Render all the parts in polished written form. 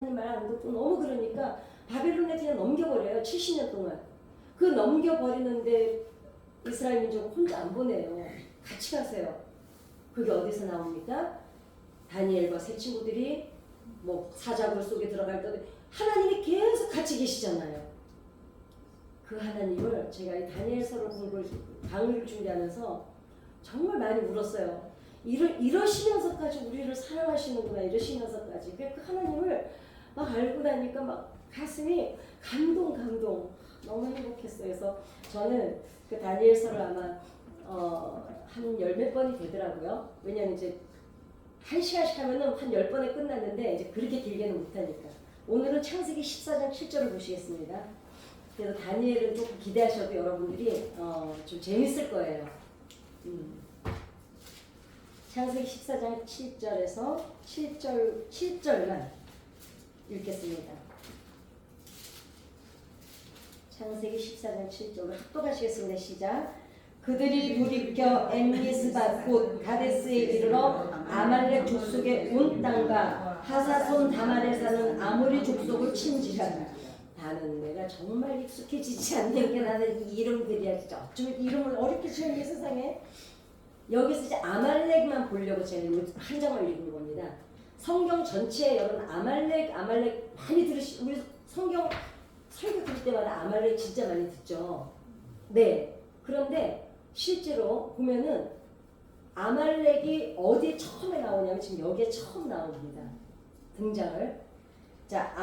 말 안 듣고 너무 그러니까 바벨론에 그냥 넘겨버려요. 70년 동안. 그 넘겨버리는데 이스라엘 민족은 혼자 안 보내요. 같이 가세요. 그게 어디서 나옵니까? 다니엘과 세 친구들이 뭐 사자굴 속에 들어갈 때 하나님이 계속 같이 계시잖아요. 그 하나님을 제가 이 다니엘서를 강의를 준비하면서 정말 많이 울었어요. 이러시면서까지 우리를 사랑하시는구나, 이러시면서까지. 그 하나님을 막 알고 나니까 막 가슴이 감동 너무 행복했어요. 그래서 저는 그 다니엘서를 아마 한 열 몇 번이 되더라고요. 왜냐면 이제 한 시간씩 하면은 한 10번에 끝났는데 이제 그렇게 길게는 못하니까. 오늘은 창세기 14장 7절을 보시겠습니다. 그래서 다니엘은 조금 기대하셔도 여러분들이 좀 재밌을 거예요. 창세기 14장 7절에서 7절만 읽겠습니다. 창세기 14장 7절로 합독하시겠습니다. 시작. 그들이 돌이켜 엠미스바 곧 가데스에 이르러 아말렉 족속의 온 땅과 하사손 다말에 사는 아모리 족속을 친지라. 나는 내가 정말 익숙해지지 않는 게 나는 이 이름들이야. 진짜 어쩌면 이름을 어렵게 지은 이 세상에. 여기서 이제 아말렉만 보려고 제가 한 장을 읽은 겁니다. 성경 전체에 여러분 아말렉 많이 들으시, 우리 성경 설교 들을 때마다 아말렉 진짜 많이 듣죠. 네. 그런데 실제로 보면은 아말렉이 어디에 처음에 나오냐면 지금 여기에 처음 나옵니다. 등장을. 자,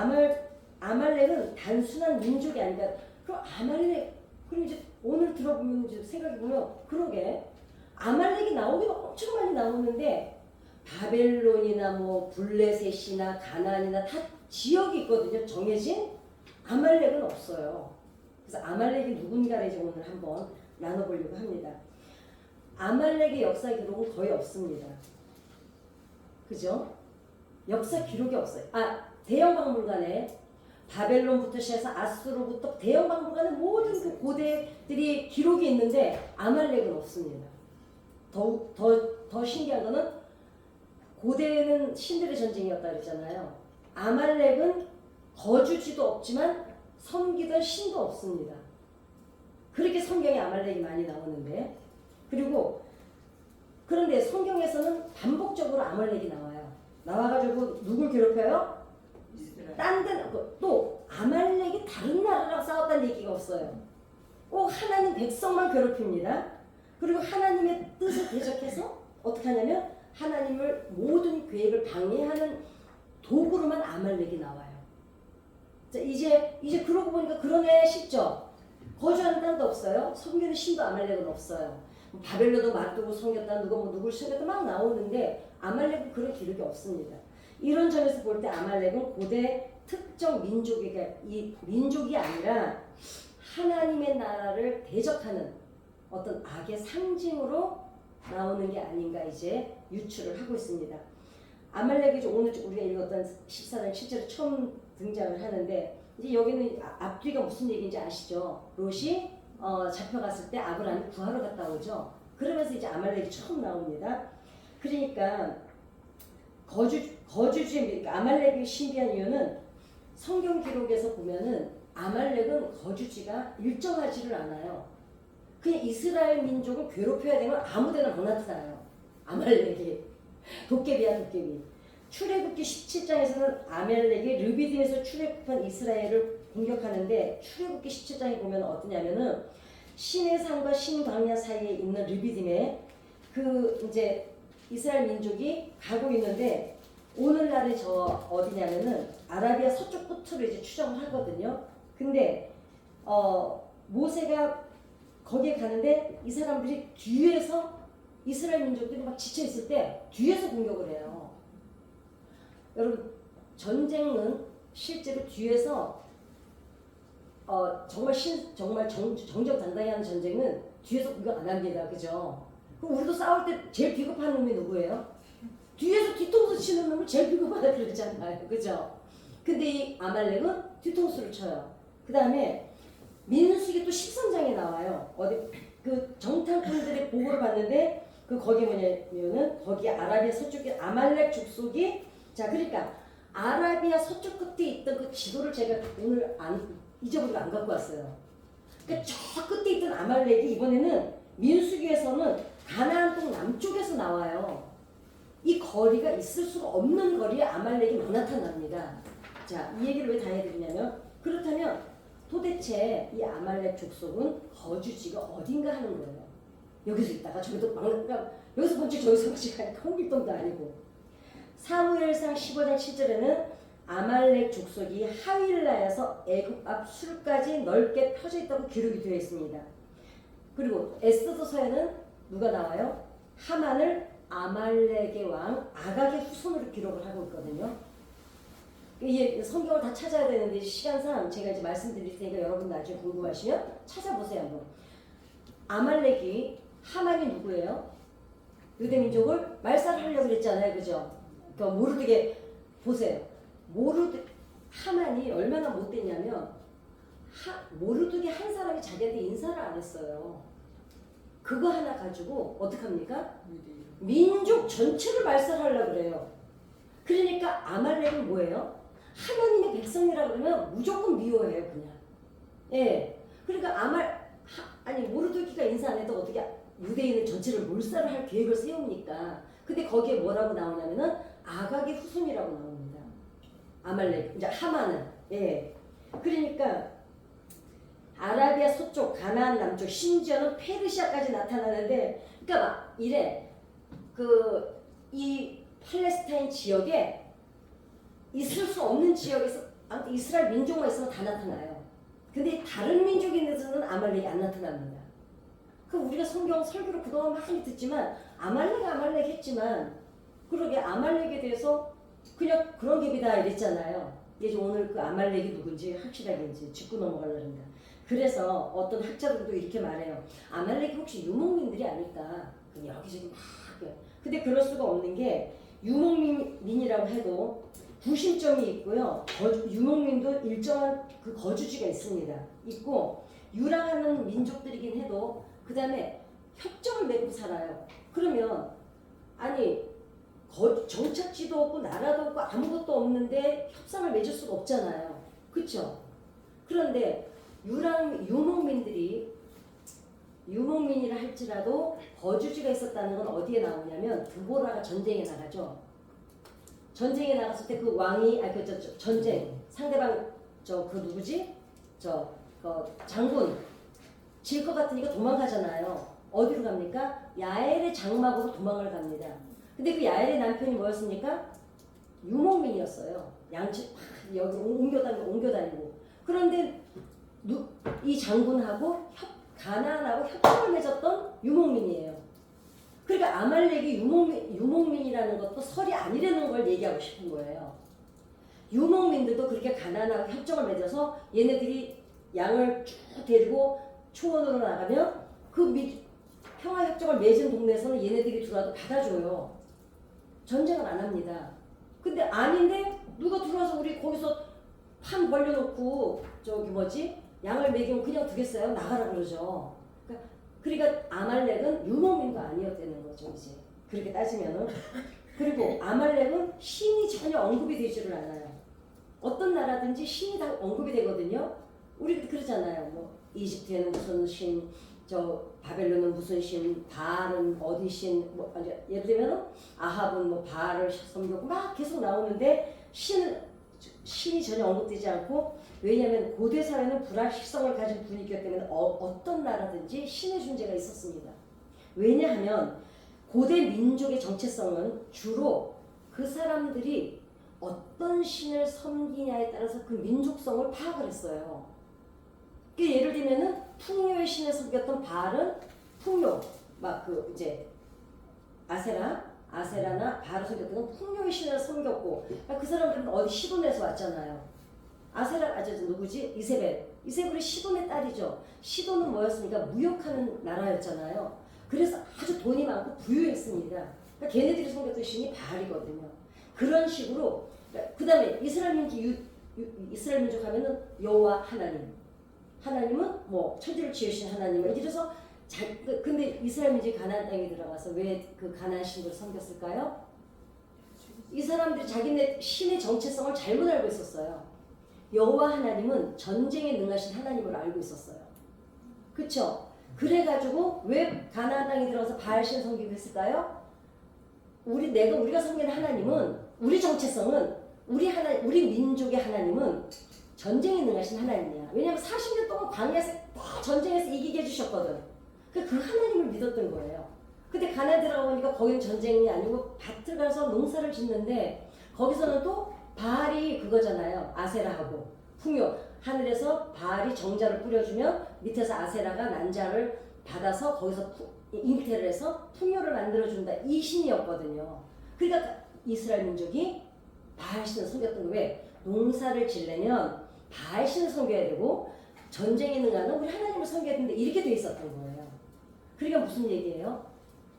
아말렉은 단순한 민족이 아니라 그럼 아말렉, 그럼 이제 오늘 들어보면 이제 생각해보면 그러게 아말렉이 나오긴 엄청 많이 나오는데 바벨론이나 뭐 블레셋이나 가나안이나 다 지역이 있거든요. 정해진. 아말렉은 없어요. 그래서 아말렉이 누군가를 이제 오늘 한번 나눠보려고 합니다. 아말렉의 역사 기록은 거의 없습니다. 그죠? 역사 기록이 없어요. 대영 박물관에 바벨론부터 시작해서 아수르부터 대영 박물관에 모든 그 고대들이 기록이 있는데 아말렉은 없습니다. 더 신기한 거는 고대는 신들의 전쟁이었다 그랬잖아요. 아말렉은 거주지도 없지만 섬기던 신도 없습니다. 그렇게 성경에 아말렉이 많이 나오는데, 그리고 그런데 성경에서는 반복적으로 아말렉이 나와요. 나와가지고 누굴 괴롭혀요? 딴 데는 또 아말렉이 다른 나라랑 싸웠다는 얘기가 없어요. 꼭 하나님 백성만 괴롭힙니다. 그리고 하나님의 뜻을 대적해서 어떻게 하냐면 하나님을 모든 계획을 방해하는 도구로만 아말렉이 나와요. 자, 이제 그러고 보니까 그러네 싶죠. 거주하는 땅도 없어요. 섬기는 신도 아말렉은 없어요. 바벨론도 맞두고 섬겼다, 누굴 섬겼다 막 나오는데 아말렉은 그런 기록이 없습니다. 이런 점에서 볼 때 아말렉은 고대 특정 민족이 아니라 하나님의 나라를 대적하는 어떤 악의 상징으로 나오는 게 아닌가 이제 유추를 하고 있습니다. 아말렉이 오늘 우리가 읽었던 14장 7절에 처음 등장을 하는데, 이제 여기는 앞뒤가 무슨 얘기인지 아시죠? 롯이 잡혀갔을 때 아브라함이 구하러 갔다 오죠. 그러면서 이제 아말렉이 처음 나옵니다. 그러니까 거주지 아말렉이 신비한 이유는 성경 기록에서 보면은 아말렉은 거주지가 일정하지를 않아요. 그냥 이스라엘 민족을 괴롭혀야 되면 아무데나 못 나타나요. 아말렉이 도깨비야 도깨비. 출애굽기 17장에서는 아말렉이 르비딤에서 출애굽한 이스라엘을 공격하는데, 출애굽기 17장에 보면 어떠냐면은 신의 산과 신광야 사이에 있는 르비딤에 그 이제 이스라엘 민족이 가고 있는데, 오늘날의 저 어디냐면은 아라비아 서쪽 끝으로 이제 추정을 하거든요. 근데 모세가 거기에 가는데 이 사람들이 뒤에서 이스라엘 민족들이 막 지쳐 있을 때 뒤에서 공격을 해요. 여러분, 전쟁은 실제로 뒤에서 정말 정정당당히 하는 전쟁은 뒤에서 공격 안 합니다. 그죠? 그럼 우리도 싸울 때 제일 비겁한 놈이 누구예요? 뒤에서 뒤통수 치는 놈을 제일 비겁하다 그러잖아요. 그죠? 근데 이 아말렉은 뒤통수를 쳐요. 그 다음에 민수기 또 13장에 나와요. 어디 그 정탐꾼들의 보고를 받는데 거기 뭐냐면은 거기 아라비아 서쪽에 아말렉 족속이, 자 그러니까 아라비아 서쪽 끝에 있던 그 지도를 제가 오늘 잊어버리고 안 갖고 왔어요. 그러니까 저 끝에 있던 아말렉이 이번에는 민수기에서는 가나안 땅 남쪽에서 나와요. 이 거리가 있을 수가 없는 거리에 아말렉이 막 나타납니다. 자, 이 얘기를 왜 다 해드리냐면, 그렇다면 도대체 이 아말렉 족속은 거주지가 어딘가 하는 거예요. 여기서 있다가 저기도 막, 그러니까 여기서 번째 저기서 번째 가니까 홍길동도 아니고. 사무엘상 15장 7절에는 아말렉 족속이 하윌라에서 애굽 앞 술까지 넓게 펴져 있다고 기록이 되어 있습니다. 그리고 에스더서에는 누가 나와요? 하만을 아말렉의 왕 아각의 후손으로 기록을 하고 있거든요. 이게 성경을 다 찾아야 되는데 시간상 제가 이제 말씀드릴 테니까 여러분 나중에 궁금하시면 찾아보세요 한번. 아말렉이 하만이 누구예요? 유대민족을 말살하려고 그랬잖아요, 그죠? 그러니까 모르드게 보세요. 하만이 얼마나 못됐냐면 모르드게 한 사람이 자기한테 인사를 안 했어요. 그거 하나 가지고 어떡합니까? 민족 전체를 말살하려고 그래요. 그러니까 아말렉은 뭐예요? 하나님의 백성이라 그러면 무조건 미워해요, 그냥. 예. 그러니까 모르드기가 인사 안 해도 어떻게 유대인을 전체를 몰살을 할 계획을 세웁니까? 근데 거기에 뭐라고 나오냐면은 아각의 후손이라고 나옵니다. 아말렉, 이제 하만은. 예. 그러니까 아라비아 서쪽, 가나안 남쪽, 심지어는 페르시아까지 나타나는데, 그러니까 막 이래. 이 팔레스타인 지역에 있을 수 없는 지역에서 아무튼 이스라엘 민족만 있으면 다 나타나요. 근데 다른 민족에 대해서는 아말렉이 안 나타납니다. 우리가 성경 설교를 그동안 많이 듣지만 아말렉 했지만 그러게 아말렉에 대해서 그냥 그런 갭이다 이랬잖아요. 이제 오늘 그 아말렉이 누군지 확실하게 이제 짚고 넘어가려고 합니다. 그래서 어떤 학자들도 이렇게 말해요. 아말렉이 혹시 유목민들이 아닐까? 여기저기 막. 근데 그럴 수가 없는 게 유목민이라고 해도 구심점이 있고요. 유목민도 일정한 그 거주지가 있고 유랑하는 민족들이긴 해도 그 다음에 협정을 맺고 살아요. 그러면 정착지도 없고 나라도 없고 아무것도 없는데 협상을 맺을 수가 없잖아요. 그렇죠? 그런데 유목민이라 할지라도 거주지가 있었다는 건 어디에 나오냐면 드보라가 전쟁에 나가죠. 전쟁에 나갔을 때 그 왕이 전쟁 상대방 그 누구지? 장군 질 것 같으니까 도망가잖아요. 어디로 갑니까? 야엘의 장막으로 도망을 갑니다. 근데 그 야엘의 남편이 뭐였습니까? 유목민이었어요. 양치 여기 옮겨 다니고. 그런데 이 장군하고 가나안하고 협정을 맺었던 유목민이에요. 그러니까 아말렉이 유목민이라는 것도 설이 아니라는 걸 얘기하고 싶은 거예요. 유목민들도 그렇게 가나안하고 협정을 맺어서 얘네들이 양을 쭉 데리고 초원으로 나가면 평화협정을 맺은 동네에서는 얘네들이 들어와도 받아줘요. 전쟁을 안 합니다. 근데 아닌데 누가 들어와서 우리 거기서 판 벌려놓고 양을 먹이면 그냥 두겠어요? 나가라 그러죠. 그러니까 아말렉은 유목민도 아니었다는 거죠, 이제. 그렇게 따지면은. 그리고 아말렉은 신이 전혀 언급이 되지를 않아요. 어떤 나라든지 신이 다 언급이 되거든요. 우리도 그러잖아요. 이집트에는 무슨 신, 바벨론은 무슨 신, 바알은 어디 신, 예를 들면 아합은 바알을 섬겼고 막 계속 나오는데 신이 전혀 언급되지 않고, 왜냐하면 고대 사회는 불확실성을 가진 분위기였기 때문에 어떤 나라든지 신의 존재가 있었습니다. 왜냐하면 고대 민족의 정체성은 주로 그 사람들이 어떤 신을 섬기냐에 따라서 그 민족성을 파악을 했어요. 예를 들면은 풍요의 신을 섬겼던 바알은 풍요, 아세라나 바알을 섬겼던 건 풍요의 신을 섬겼고, 그 사람들은 어디 시돈에서 왔잖아요. 누구지? 이세벨이 시돈의 딸이죠. 시돈은 뭐였습니까? 무역하는 나라였잖아요. 그래서 아주 돈이 많고 부유했습니다. 그러니까 걔네들이 섬겼던 신이 바알이거든요. 그런 식으로. 그 다음에 이스라엘 민족 하면은 여호와 하나님은 천지를 지으신 하나님을 이래서 근데 이스라엘 민족이 가나안 땅에 들어가서 왜 그 가나안 신들을 섬겼을까요? 이 사람들이 자기네 신의 정체성을 잘못 알고 있었어요. 여호와 하나님은 전쟁에 능하신 하나님으로 알고 있었어요. 그쵸? 그래가지고 왜 가나안 땅에 들어가서 바알신 섬기고 했을까요? 우리가 섬기는 하나님은, 우리 정체성은, 우리 민족의 하나님은 전쟁에 능하신 하나님이야. 왜냐하면 40년 동안 광야에서 다 전쟁에서 이기게 해주셨거든. 그 하나님을 믿었던 거예요. 근데 가나안 들어가 보니까 거기는 전쟁이 아니고 밭을 가서 농사를 짓는데 거기서는 또 바알이 그거잖아요. 아세라하고 풍요. 하늘에서 바알이 정자를 뿌려주면 밑에서 아세라가 난자를 받아서 거기서 잉태를 해서 풍요를 만들어준다. 이 신이었거든요. 그러니까 이스라엘 민족이 바알신을 섬겼던 거예요. 왜? 농사를 지려면 바알신을 섬겨야 되고 전쟁에 능하는 우리 하나님을 섬겨야 되는데 이렇게 돼 있었던 거예요. 그러니까 무슨 얘기예요?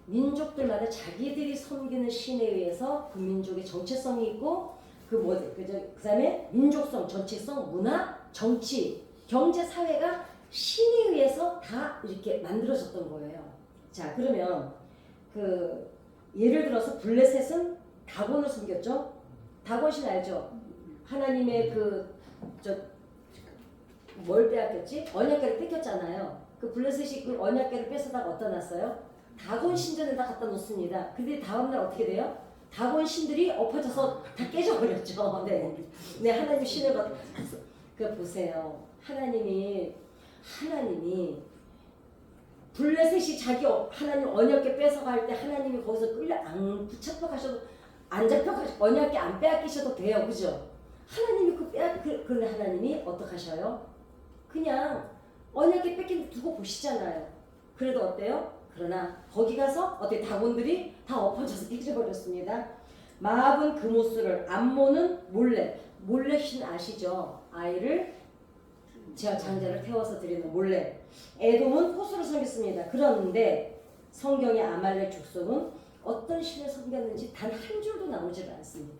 민족들마다 자기들이 섬기는 신에 의해서 그 민족의 정체성이 있고 그 다음에 민족성, 정체성, 문화, 정치, 경제, 사회가 신에 의해서 다 이렇게 만들어졌던 거예요. 자, 그러면 예를 들어서 블레셋은 다곤을 섬겼죠. 다곤신 알죠? 하나님의 뭘 빼앗겼지? 언약궤를 뺏겼잖아요. 그 블레셋이 그 언약궤를 뺏어다가 어디다 놨어요? 다곤 신전에다 갖다 놓습니다. 근데 다음날 어떻게 돼요? 다곤 신들이 엎어져서 다 깨져버렸죠. 네, 하나님 신을 보세요. 하나님이 블레셋이 자기 하나님 언약궤 뺏어갈 때 하나님이 거기서 안 붙잡혀 가셔도 안 잡혀 가셔도 언약궤 안 빼앗기셔도 돼요, 그죠? 하나님이 그런데 하나님이 어떡하셔요? 그냥 언약궤 뺏긴 두고 보시잖아요. 그래도 어때요? 그러나 거기 가서 어때 다곤들이 다 엎어져서 깨져버렸습니다. 마압은 그모스를, 암몬은 몰래 신 아시죠? 아이를 장자를 태워서 드리는 몰래. 에돔은 호수를 섬겼습니다. 그런데 성경의 아말렉 족속은 어떤 신을 섬겼는지 단 한 줄도 나오질 않습니다.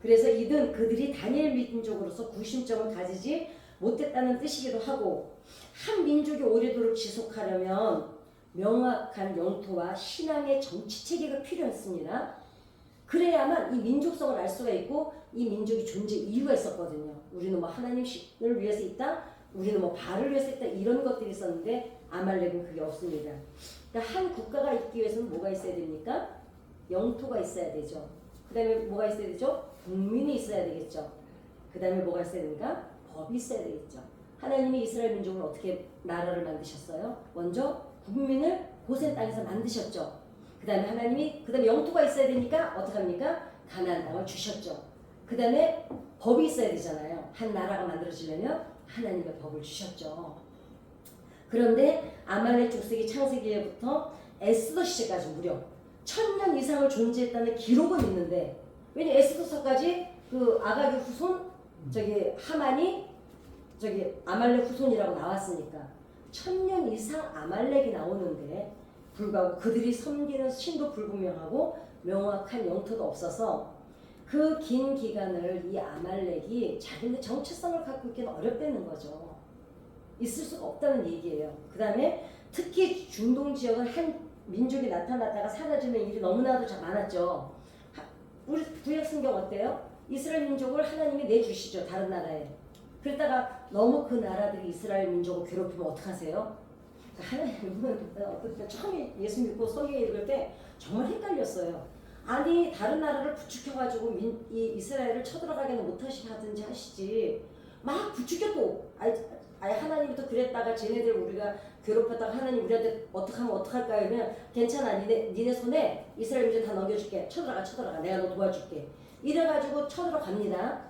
그래서 이든 그들이 다니엘 민족으로서 구심점을 가지지 못했다는 뜻이기도 하고, 한 민족이 오래도록 지속하려면 명확한 영토와 신앙의 정치 체계가 필요했습니다. 그래야만 이 민족성을 알 수가 있고 이 민족이 존재 이유가 있었거든요. 우리는 뭐 하나님을 위해서 있다, 우리는 뭐 바알을 위해서 있다, 이런 것들이 있었는데 아말렉은 그게 없습니다. 그러니까 한 국가가 있기 위해서는 뭐가 있어야 됩니까? 영토가 있어야 되죠. 그 다음에 뭐가 있어야 되죠? 국민이 있어야 되겠죠. 그 다음에 뭐가 있어야 됩니까? 법이 있어야 되겠죠. 하나님이 이스라엘 민족을 어떻게 나라를 만드셨어요? 먼저 국민을 고센 땅에서 만드셨죠. 그 다음에 영토가 있어야 되니까 어떻게 합니까? 가나안 땅을 주셨죠. 그 다음에 법이 있어야 되잖아요. 한 나라가 만들어지려면 하나님의 법을 주셨죠. 그런데 아말렉 족속이 창세기에부터 에스더 시대까지 무려 1000년 이상을 존재했다는 기록은 있는데, 왜냐 에스더서까지 그 아가기 후손 하만이 아말렉 후손이라고 나왔으니까 1000년 이상 아말렉이 나오는데 불구하고 그들이 섬기는 신도 불분명하고 명확한 영토도 없어서 그 긴 기간을 이 아말렉이 자기네 정체성을 갖고 있기는 어렵다는 거죠. 있을 수가 없다는 얘기예요. 그 다음에 특히 중동 지역은 한 민족이 나타났다가 사라지는 일이 너무나도 많았죠. 우리 구약 성경 어때요? 이스라엘 민족을 하나님이 내주시죠, 다른 나라에. 그랬다가 너무 그 나라들이 이스라엘 민족을 괴롭히면 어떡하세요? 하나님은 어떨 때 처음에 예수 믿고 성경 읽을 때 정말 헷갈렸어요. 아니 다른 나라를 부추겨가지고 이 이스라엘을 쳐들어가게는 못하시든지 하시지, 막 부추겨도 아예 하나님이 또 그랬다가 쟤네들 우리가 괴롭혔다가 하나님 우리한테 어떡하면 어떡할까 이러면 괜찮아, 니네 손에 이스라엘 민족 다 넘겨줄게, 쳐들어가, 내가 너 도와줄게, 이래가지고 쳐들어갑니다.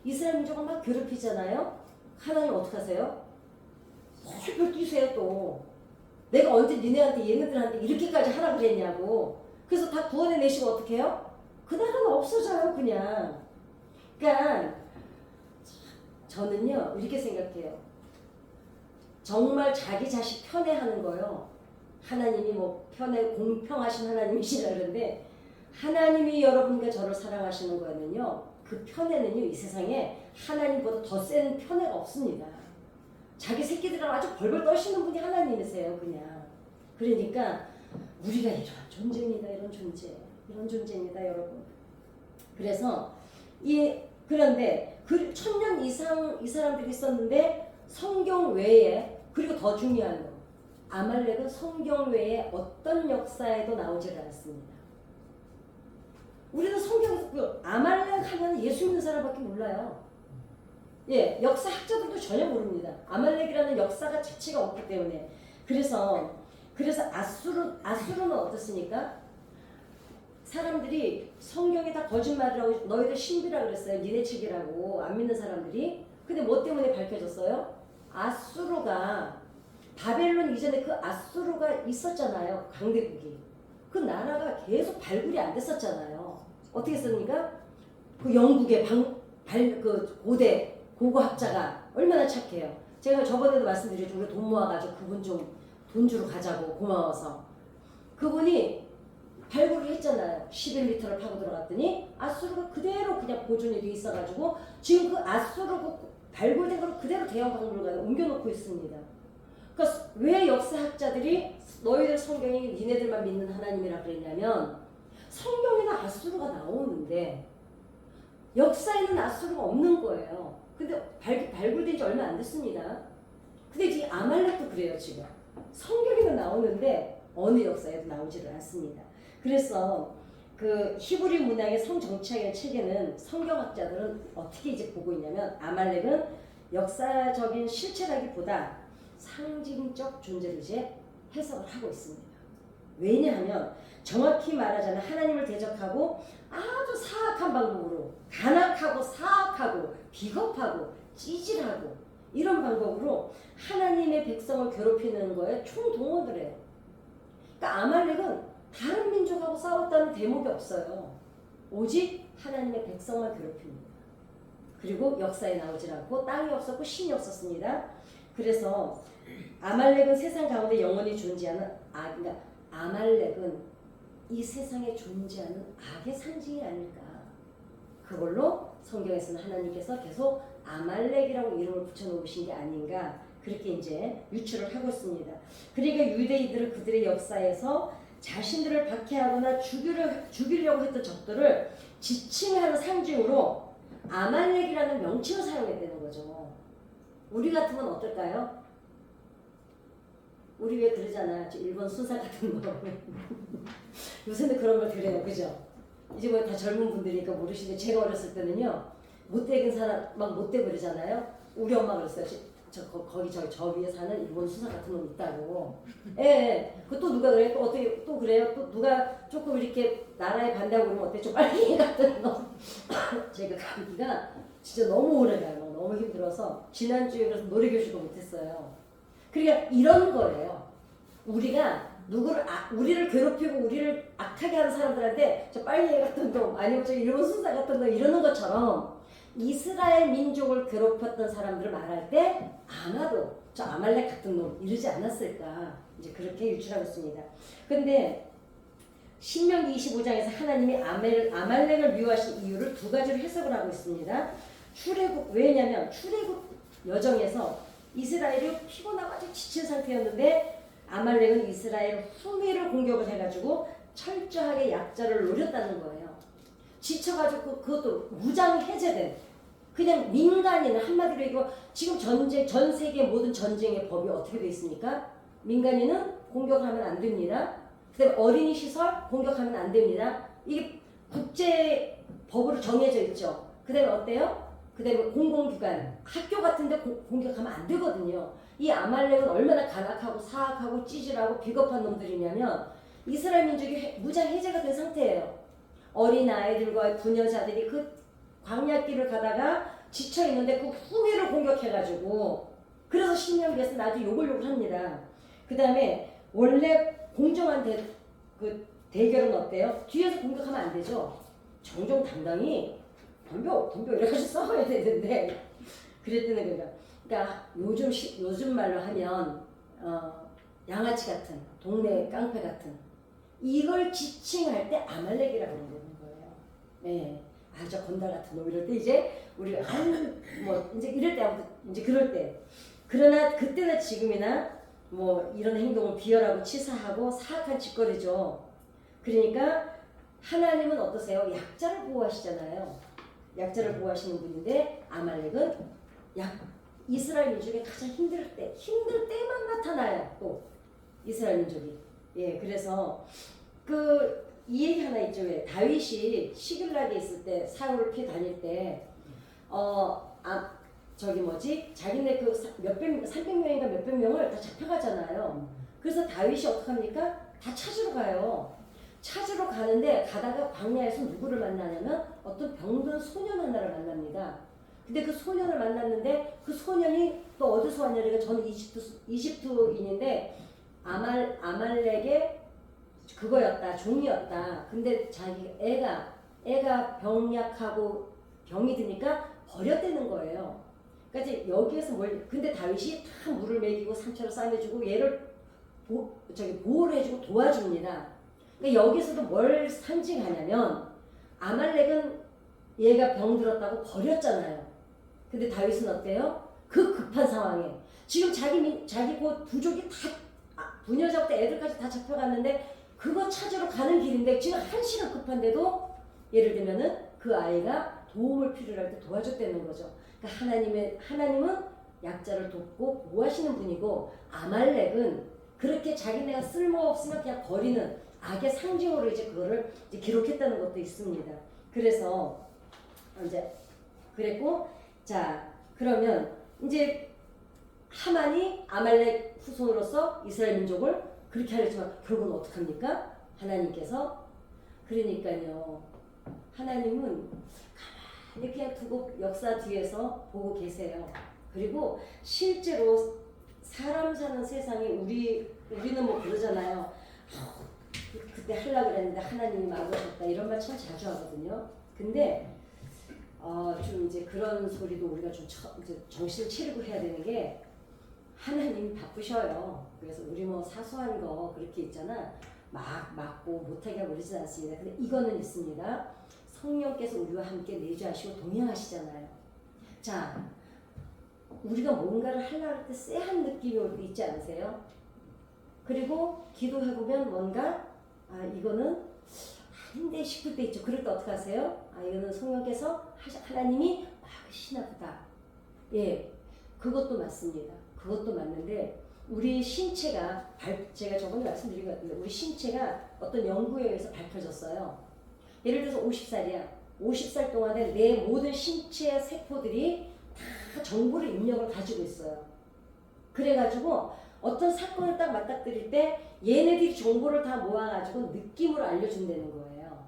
이스라엘 민족은 막 괴롭히잖아요. 하나님 어떡하세요? 펄펄 뛰세요. 또 내가 언제 얘네들한테 이렇게까지 하라 그랬냐고. 그래서 다 구원해내시고 어떻게 해요? 그 나라는 없어져요, 그냥. 그러니까 저는요 이렇게 생각해요. 정말 자기 자식 편애하는 거요, 하나님이 뭐 공평하신 하나님이시라 그러는데, 하나님이 여러분과 저를 사랑하시는 거는요, 그 편애는요 이 세상에 하나님보다 더 센 편애가 없습니다. 자기 새끼들하고 아주 벌벌 떠시는 분이 하나님이세요, 그냥. 그러니까 우리가 이런 존재입니다. 이런 존재입니다, 여러분. 그래서 그런데 그 1000년 이상 이 사람들이 있었는데 성경 외에, 그리고 더 중요한 거, 아말렉은 성경 외에 어떤 역사에도 나오질 않았습니다. 우리는 성경에서 아말렉 하면 예수 믿는 사람밖에 몰라요. 예, 역사학자들도 전혀 모릅니다. 아말렉이라는 역사가 자체가 없기 때문에. 그래서 아수르는 어떻습니까? 사람들이 성경에 다 거짓말을 하고 너희들 신비라 그랬어요. 니네 책이라고 안 믿는 사람들이. 근데 뭐 때문에 밝혀졌어요? 아수르가, 바벨론 이전에 그 아수르가 있었잖아요. 강대국이. 그 나라가 계속 발굴이 안 됐었잖아요. 어떻게 했습니까? 그 영국의 그 고대 고고학자가 얼마나 착해요. 제가 저번에도 말씀드렸죠. 우리 돈 모아가지고 그분 좀 돈 주러 가자고 고마워서. 그분이 발굴을 했잖아요. 11m를 파고 들어갔더니 아수르가 그대로 그냥 보존이 돼 있어가지고 지금 그 아수르 발굴된 걸 그대로 대형박물관에 옮겨놓고 있습니다. 그러니까 왜 역사학자들이 너희들 성경이 니네들만 믿는 하나님이라 그랬냐면, 성경에는 아수르가 나오는데 역사에는 아수르가 없는 거예요. 근데 발굴된 지 얼마 안 됐습니다. 근데 이 아말렉도 그래요. 지금 성경에는 나오는데 어느 역사에도 나오지를 않습니다. 그래서 그 히브리 문학의 성정치학의 책에는 성경학자들은 어떻게 이제 보고 있냐면, 아말렉은 역사적인 실체라기보다 상징적 존재로 이제 해석을 하고 있습니다. 왜냐하면 정확히 말하자면 하나님을 대적하고 아주 사악한 방법으로, 간악하고 사악하고 비겁하고 찌질하고 이런 방법으로 하나님의 백성을 괴롭히는 거에 총동원을 해요. 그러니까 아말렉은 다른 민족하고 싸웠다는 대목이 없어요. 오직 하나님의 백성만 괴롭힙니다. 그리고 역사에 나오질 않고 땅이 없었고 신이 없었습니다. 그래서 아말렉은 세상 가운데 영원히 존재하는 그러니까 아말렉은 이 세상에 존재하는 악의 상징이 아닐까. 그걸로 성경에서는 하나님께서 계속 아말렉이라고 이름을 붙여놓으신 게 아닌가, 그렇게 이제 유추를 하고 있습니다. 그러니까 유대인들은 그들의 역사에서 자신들을 박해하거나 죽이려고 했던 적들을 지칭하는 상징으로 아말렉이라는 명칭을 사용했다는 거죠. 우리 같으면 어떨까요? 우리 왜 그러잖아. 일본 순사 같은 거. 요새는 그런 걸 그래요. 그죠? 이제 뭐 다 젊은 분들이니까 모르시는데, 제가 어렸을 때는요, 못되긴 사람 막 못돼 그러잖아요. 우리 엄마 그랬어요. 거기 저 위에 사는 일본 수사 같은 놈 있다고. 예. 그 또 누가 그래? 또 어떻게 또 그래요? 또 누가 조금 이렇게 나라에 반대하고 그러면 어때? 좀 빨리 같은 놈. 제가 감기가 진짜 너무 오래 가요. 너무 힘들어서 지난주에 그래서 노래교실도 못했어요. 그러니까 이런 거예요. 우리가 우리를 괴롭히고 우리를 악하게 하는 사람들한테 저 빨리 같은 놈, 아니면 저 일본 순사 같은 놈 이러는 것처럼, 이스라엘 민족을 괴롭혔던 사람들을 말할 때 아마도 저 아말렉 같은 놈 이러지 않았을까, 이제 그렇게 유추하고 있습니다. 근데 신명기 25장에서 하나님이 아말렉을 미워하신 이유를 두 가지로 해석을 하고 있습니다. 왜냐면 출애굽 여정에서 이스라엘이 피곤하고 지친 상태였는데 아말렉은 이스라엘 후미를 공격을 해가지고 철저하게 약자를 노렸다는 거예요. 지쳐가지고 그것도 무장 해제된, 그냥 민간인, 한마디로 이거 지금 전 세계 모든 전쟁의 법이 어떻게 되어 있습니까? 민간인은 공격하면 안 됩니다. 그다음에 어린이 시설 공격하면 안 됩니다. 이게 국제 법으로 정해져 있죠. 그다음에 어때요? 그다음에 공공기관, 학교 같은데 공격하면 안 되거든요. 이 아말렉은 얼마나 간악하고 사악하고 찌질하고 비겁한 놈들이냐면, 이스라엘 민족이 무장 해제가 된 상태예요. 어린 아이들과 부녀자들이 그 광야길을 가다가 지쳐 있는데 그 후미를 공격해가지고, 그래서 신명기에서 아주 욕을 합니다. 그 다음에 원래 공정한 대결은 어때요? 뒤에서 공격하면 안 되죠. 정정당당히 덤벼 이래가지고 싸워야 되는데, 그랬더니 그러니까 요즘 말로 하면 양아치 같은, 동네 깡패 같은, 이걸 지칭할 때 아말렉이라고 그러는 거예요. 네. 저 건달 같은 놈 이럴 때 이제 우리가 뭐 이제 이럴 때 아무튼 이제 그럴 때, 그러나 그때나 지금이나 뭐 이런 행동을 비열하고 치사하고 사악한 짓거리죠. 그러니까 하나님은 어떠세요? 약자를 보호하시잖아요. 약자를 보호하시는 분인데 아말렉은 이스라엘 민족이 가장 힘들 때만 나타나요. 또 이스라엘 민족이. 예, 그래서 이 얘기 하나 있죠. 왜 다윗이 시글락에 있을 때 사울을 피해 다닐 때 자기네 몇백 300명인가 몇백 명을 다 잡혀가잖아요. 그래서 다윗이 어떡합니까? 다 찾으러 가요. 찾으러 가는데 가다가 광야에서 누구를 만나냐면 어떤 병든 소년 하나를 만납니다. 근데 그 소년을 만났는데 그 소년이 또 어디서 왔냐니까 저는 이집트인인데 아말렉의 그거였다, 종이었다. 근데 자기 애가 병약하고 병이 드니까 버렸다는 거예요. 그러니까 이제 여기에서 근데 다윗이 다 물을 먹이고 상처를 싸매주고 얘를 보호를 해주고 도와줍니다. 그러니까 여기서도 뭘 상징하냐면 아말렉은 얘가 병들었다고 버렸잖아요. 근데 다윗은 어때요? 그 급한 상황에 지금 자기 곧 부족이 다 부녀자부터 애들까지 다 잡혀갔는데 그거 찾으러 가는 길인데 지금 1시간 급한데도 예를 들면은 그 아이가 도움을 필요로 할 때 도와줬다는 거죠. 그러니까 하나님은 약자를 돕고 보호하시는 분이고 아말렉은 그렇게 자기네가 쓸모없으면 그냥 버리는 악의 상징으로 이제 그거를 이제 기록했다는 것도 있습니다. 그래서 이제 그랬고 자 그러면 이제 하만이 아말렉 후손으로서 이스라엘 민족을 그렇게 하려지만 결국은 어떡합니까? 하나님께서 그러니까요. 하나님은 가만히 그냥 두고 역사 뒤에서 보고 계세요. 그리고 실제로 사람 사는 세상에 우리는 뭐 그러잖아요. 그때 하려고 그랬는데 하나님이 막으셨다 이런 말 참 자주 하거든요. 근데 좀 이제 그런 소리도 우리가 좀 이제 정신을 차리고 해야 되는 게 하나님이 바쁘셔요. 그래서 우리 뭐 사소한 거 그렇게 있잖아. 막 막고 못하게 하고 그러진 않습니다. 근데 이거는 있습니다. 성령께서 우리와 함께 내주하시고 동행하시잖아요. 자, 우리가 뭔가를 하려고 할 때 쎄한 느낌이 올 때 있지 않으세요? 그리고 기도해보면 뭔가 이거는 아닌데 싶을 때 있죠. 그럴 때 어떻게 하세요? 이거는 성령께서 하나님이 막으시나 보다. 예, 그것도 맞습니다. 그것도 맞는데 우리 신체가 제가 저번에 말씀드린 것 같은데 우리 신체가 어떤 연구에 의해서 밝혀졌어요. 예를 들어서 50살이야. 50살 동안에 내 모든 신체의 세포들이 다 정보를 입력을 가지고 있어요. 그래가지고 어떤 사건을 딱 맞닥뜨릴 때 얘네들이 정보를 다 모아가지고 느낌으로 알려준다는 거예요.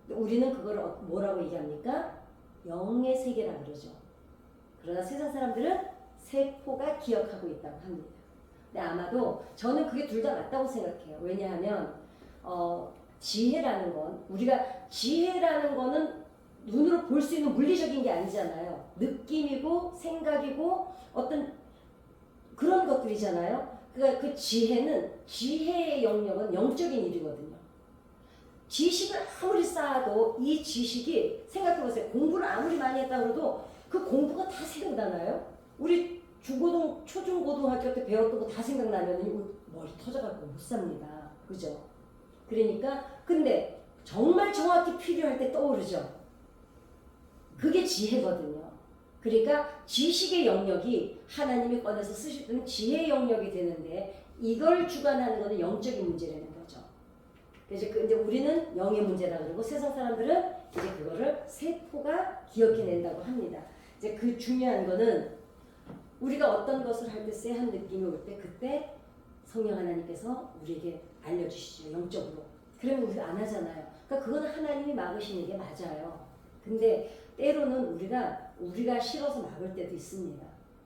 우리는 그걸 뭐라고 얘기합니까? 영의 세계라 그러죠. 그러나 세상 사람들은 세포가 기억하고 있다고 합니다. 근데 아마도 저는 그게 둘 다 맞다고 생각해요. 왜냐하면 지혜라는 거는 눈으로 볼 수 있는 물리적인 게 아니잖아요. 느낌이고 생각이고 어떤 그런 것들이잖아요. 그러니까 그 지혜의 영역은 영적인 일이거든요. 지식을 아무리 쌓아도 이 지식이 생각해보세요. 공부를 아무리 많이 했다고 해도 그 공부가 다 생각나나요? 우리 초중고등학교 때 배웠던 거 다 생각나면 머리 터져갖고 못 삽니다. 그죠? 그러니까 근데 정말 정확히 필요할 때 떠오르죠. 그게 지혜거든요. 그러니까 지식의 영역이 하나님이 꺼내서 쓰실 때는 지혜의 영역이 되는데 이걸 주관하는 것은 영적인 문제라는 거죠. 그래서 이제 우리는 영의 문제라 그러고 세상 사람들은 이제 그거를 세포가 기억해낸다고 합니다. 이제 그 중요한 거는 우리가 어떤 것을 할 때 쎄한 느낌이 올 때 그때 성령 하나님께서 우리에게 알려주시죠. 영적으로. 그러면 우리가 안 하잖아요. 그러니까 그거는 하나님이 막으시는 게 맞아요. 근데 때로는 우리가 싫어서 막을 때도 있습니다.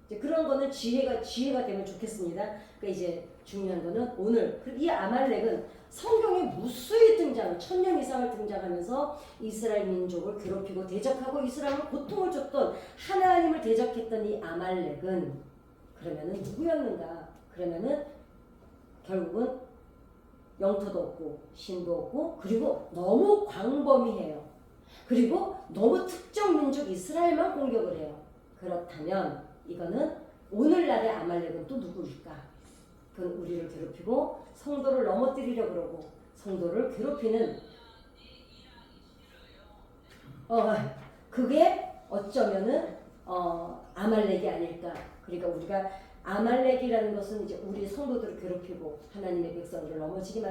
이제 그런 거는 지혜가 되면 좋겠습니다. 그러니까 이제 중요한 거는 오늘 이 아말렉은 성경에 무수히 천년 이상을 등장하면서 이스라엘 민족을 괴롭히고 대적하고 이스라엘을 고통을 줬던 하나님을 대적했던 이 아말렉은 그러면은 누구였는가? 그러면은 결국은 영토도 없고 신도 없고 그리고 너무 광범위해요. 그리고 너무 특정 민족 이스라엘만 공격을 해요. 그렇다면 이거는 오늘날의 아말렉은 또 누구일까? 그건 우리를 괴롭히고 성도를 넘어뜨리려고 그러고 성도를 괴롭히는 그게 어쩌면은 아말렉이 아닐까. 그러니까 우리가 아말렉이라는 것은 이제 우리 성도들을 괴롭히고 하나님의 백성들을 넘어지게 만든